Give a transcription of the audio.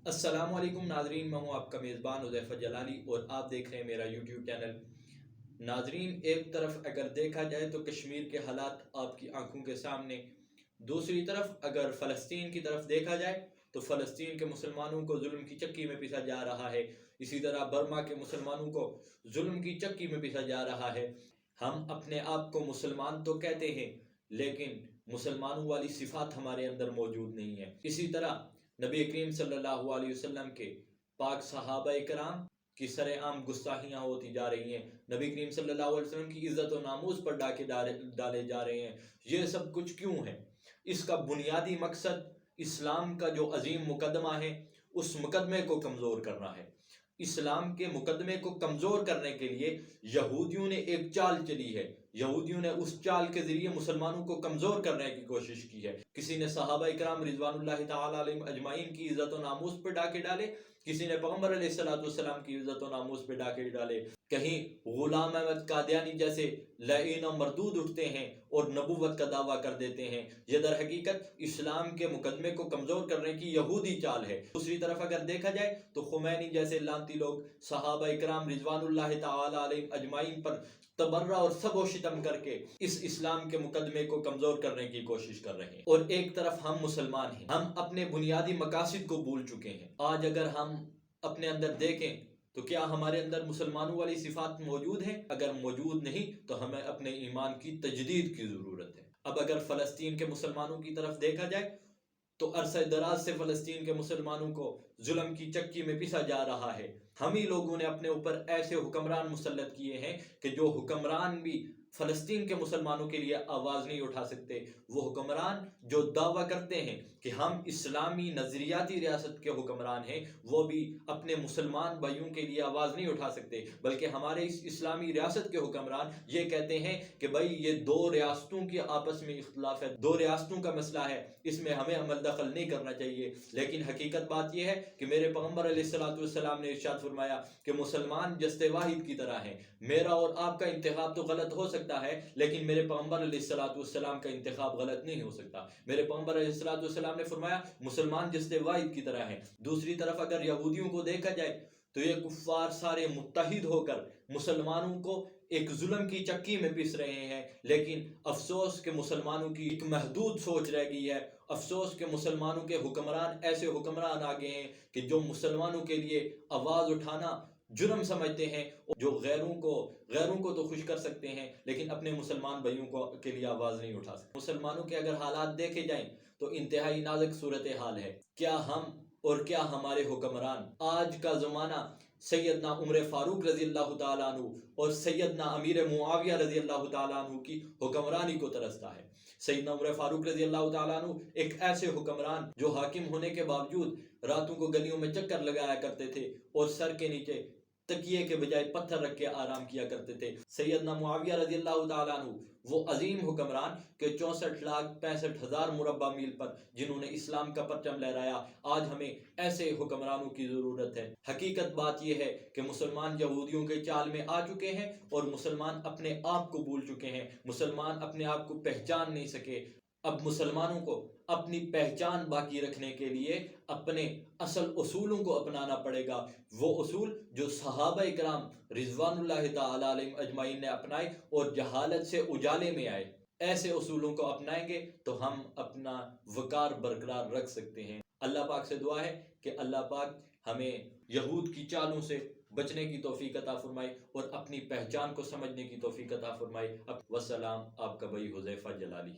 السلام علیکم ناظرین، میں ہوں آپ کا میزبان حذیفہ جلالی اور آپ دیکھ رہے ہیں میرا یوٹیوب چینل۔ ناظرین، ایک طرف اگر دیکھا جائے تو کشمیر کے حالات آپ کی آنکھوں کے سامنے، دوسری طرف اگر فلسطین کی طرف دیکھا جائے تو فلسطین کے مسلمانوں کو ظلم کی چکی میں پیسا جا رہا ہے، اسی طرح برما کے مسلمانوں کو ظلم کی چکی میں پیسا جا رہا ہے۔ ہم اپنے آپ کو مسلمان تو کہتے ہیں لیکن مسلمانوں والی صفات ہمارے اندر موجود نہیں ہے۔ اسی طرح نبی کریم صلی اللہ علیہ وسلم کے پاک صحابہ کرام کی سر عام گستاخیاں ہوتی جا رہی ہیں، نبی کریم صلی اللہ علیہ وسلم کی عزت و ناموس پر ڈاکے ڈالے جا رہے ہیں۔ یہ سب کچھ کیوں ہے؟ اس کا بنیادی مقصد اسلام کا جو عظیم مقدمہ ہے اس مقدمے کو کمزور کرنا ہے۔ اسلام کے مقدمے کو کمزور کرنے کے لیے یہودیوں نے ایک چال چلی ہے، یہودیوں نے اس چال کے ذریعے مسلمانوں کو کمزور کرنے کی کوشش کی ہے۔ کسی نے صحابہ کرام رضوان اللہ تعالی علیہم اجمعین کی عزت و ناموس پہ ڈاکے ڈالے، کسی نے پیغمبر علیہ السلام کی عزت و ناموس پہ ڈاکے ڈالے، کہیں غلام احمد قادیانی جیسے لعین و مردود اٹھتے ہیں اور نبوت کا دعویٰ کر دیتے ہیں۔ یہ در حقیقت اسلام کے مقدمے کو کمزور کرنے کی یہودی چال ہے۔ دوسری طرف اگر دیکھا جائے تو خمینی جیسے لانتی لوگ صحابہ کرام رضوان اللہ تعالی علیہم اجمعین پر تبرہ اور سب و شتم کر کے اس اسلام کے مقدمے کو کمزور کرنے کی کوشش کر رہے ہیں، اور ایک طرف ہم مسلمان ہیں، ہم اپنے بنیادی مقاصد کو بھول چکے ہیں۔ آج اگر ہم اپنے اندر دیکھیں تو کیا ہمارے اندر مسلمانوں والی صفات موجود ہیں؟ اگر موجود نہیں تو ہمیں اپنے ایمان کی تجدید کی ضرورت ہے۔ اب اگر فلسطین کے مسلمانوں کی طرف دیکھا جائے تو عرصہ دراز سے فلسطین کے مسلمانوں کو ظلم کی چکی میں پیسا جا رہا ہے۔ ہم ہی لوگوں نے اپنے اوپر ایسے حکمران مسلط کیے ہیں کہ جو حکمران بھی فلسطین کے مسلمانوں کے لیے آواز نہیں اٹھا سکتے۔ وہ حکمران جو دعویٰ کرتے ہیں کہ ہم اسلامی نظریاتی ریاست کے حکمران ہیں، وہ بھی اپنے مسلمان بھائیوں کے لیے آواز نہیں اٹھا سکتے، بلکہ ہمارے اس اسلامی ریاست کے حکمران یہ کہتے ہیں کہ بھائی یہ دو ریاستوں کے آپس میں اختلاف ہے، دو ریاستوں کا مسئلہ ہے، اس میں ہمیں عمل دخل نہیں کرنا چاہیے۔ لیکن حقیقت بات یہ ہے کہ میرے پیغمبر علیہ السلام نے ارشاد فرمایا کہ مسلمان جسد واحد کی طرح ہیں۔ میرا اور آپ کا انتخاب تو غلط ہو سکتا ہے لیکن میرے پیغمبر علیہ السلام کا انتخاب غلط نہیں ہو سکتا۔ میرے پیغمبر علیہ السلام نے فرمایا مسلمان جسد واحد کی طرح ہیں۔ دوسری طرف اگر یہودیوں کو دیکھا جائے تو یہ کفار سارے متحد ہو کر مسلمانوں کو ایک ظلم کی چکی میں پیس رہے ہیں، لیکن افسوس کہ مسلمانوں کی ایک محدود سوچ رہ گئی ہے۔ افسوس کہ مسلمانوں کے حکمران ایسے حکمران آ گئے ہیں کہ جو مسلمانوں کے لیے آواز اٹھانا جرم سمجھتے ہیں، جو غیروں کو تو خوش کر سکتے ہیں لیکن اپنے مسلمان بھائیوں کے لیے آواز نہیں اٹھا سکتے۔ مسلمانوں کے اگر حالات دیکھے جائیں تو انتہائی نازک صورتحال ہے۔ کیا ہم اور کیا ہمارے حکمران، آج کا زمانہ سیدنا عمر فاروق رضی اللہ تعالیٰ عنہ اور سیدنا امیر معاویہ رضی اللہ تعالیٰ عنہ کی حکمرانی کو ترستا ہے۔ سیدنا عمر فاروق رضی اللہ تعالیٰ عنہ ایک ایسے حکمران جو حاکم ہونے کے باوجود راتوں کو گلیوں میں چکر لگایا کرتے تھے اور سر کے نیچے تکیے کے بجائے پتھر رکھ کے آرام کیا کرتے تھے۔ سیدنا معاویہ رضی اللہ تعالیٰ عنہ وہ عظیم حکمران کہ 64,65,000 مربع میل پر جنہوں نے اسلام کا پرچم لہرایا۔ آج ہمیں ایسے حکمرانوں کی ضرورت ہے۔ حقیقت بات یہ ہے کہ مسلمان یہودیوں کے چال میں آ چکے ہیں اور مسلمان اپنے آپ کو بھول چکے ہیں، مسلمان اپنے آپ کو پہچان نہیں سکے۔ اب مسلمانوں کو اپنی پہچان باقی رکھنے کے لیے اپنے اصل اصولوں کو اپنانا پڑے گا، وہ اصول جو صحابہ کرام رضوان اللہ تعالی علیہم اجمعین نے اپنائے اور جہالت سے اجالے میں آئے۔ ایسے اصولوں کو اپنائیں گے تو ہم اپنا وقار برقرار رکھ سکتے ہیں۔ اللہ پاک سے دعا ہے کہ اللہ پاک ہمیں یہود کی چالوں سے بچنے کی توفیق عطا فرمائے اور اپنی پہچان کو سمجھنے کی توفیق عطا فرمائے۔ والسلام، آپ کا بھائی حذیفہ جلالی۔